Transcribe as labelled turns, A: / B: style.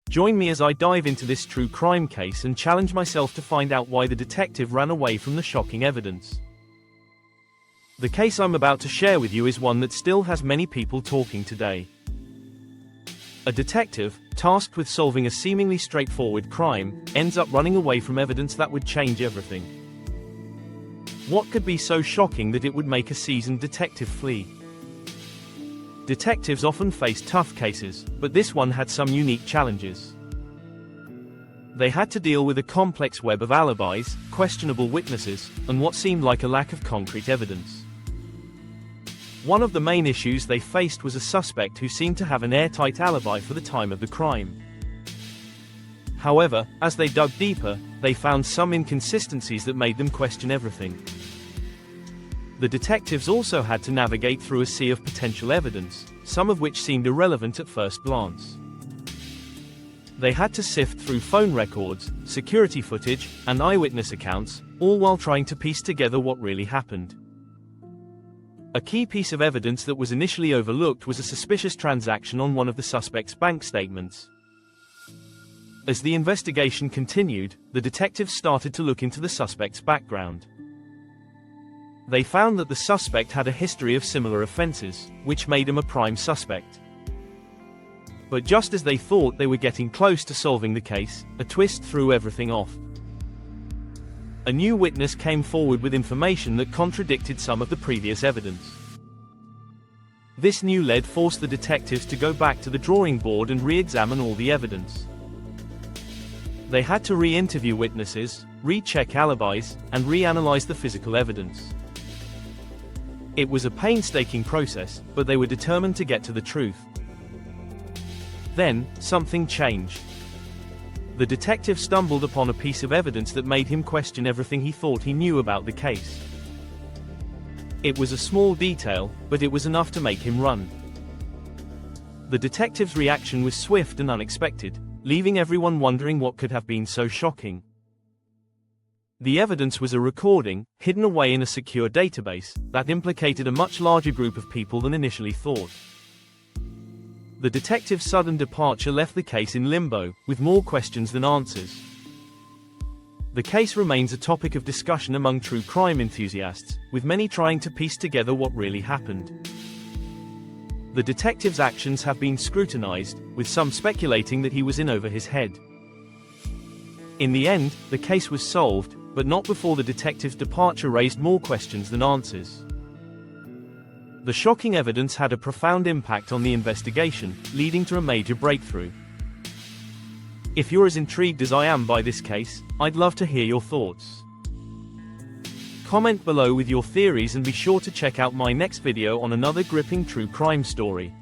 A: Join me as I dive into this true crime case and challenge myself to find out why the detective ran away from the shocking evidence. The case I'm about to share with you is one that still has many people talking today. A detective, tasked with solving a seemingly straightforward crime, ends up running away from evidence that would change everything. What could be so shocking that it would make a seasoned detective flee? Detectives often face tough cases, but this one had some unique challenges. They had to deal with a complex web of alibis, questionable witnesses, and what seemed like a lack of concrete evidence. One of the main issues they faced was a suspect who seemed to have an airtight alibi for the time of the crime. However, as they dug deeper, they found some inconsistencies that made them question everything. The detectives also had to navigate through a sea of potential evidence, some of which seemed irrelevant at first glance. They had to sift through phone records, security footage, and eyewitness accounts, all while trying to piece together what really happened. A key piece of evidence that was initially overlooked was a suspicious transaction on one of the suspect's bank statements. As the investigation continued, the detectives started to look into the suspect's background. They found that the suspect had a history of similar offenses, which made him a prime suspect. But just as they thought they were getting close to solving the case, a twist threw everything off. A new witness came forward with information that contradicted some of the previous evidence. This new lead forced the detectives to go back to the drawing board and re-examine all the evidence. They had to re-interview witnesses, recheck alibis, and reanalyze the physical evidence. It was a painstaking process, but they were determined to get to the truth. Then, something changed. The detective stumbled upon a piece of evidence that made him question everything he thought he knew about the case. It was a small detail, but it was enough to make him run. The detective's reaction was swift and unexpected, leaving everyone wondering what could have been so shocking. The evidence was a recording, hidden away in a secure database, that implicated a much larger group of people than initially thought. The detective's sudden departure left the case in limbo, with more questions than answers. The case remains a topic of discussion among true crime enthusiasts, with many trying to piece together what really happened. The detective's actions have been scrutinized, with some speculating that he was in over his head. In the end, the case was solved, but not before the detective's departure raised more questions than answers. The shocking evidence had a profound impact on the investigation, leading to a major breakthrough. If you're as intrigued as I am by this case, I'd love to hear your thoughts. Comment below with your theories and be sure to check out my next video on another gripping true crime story.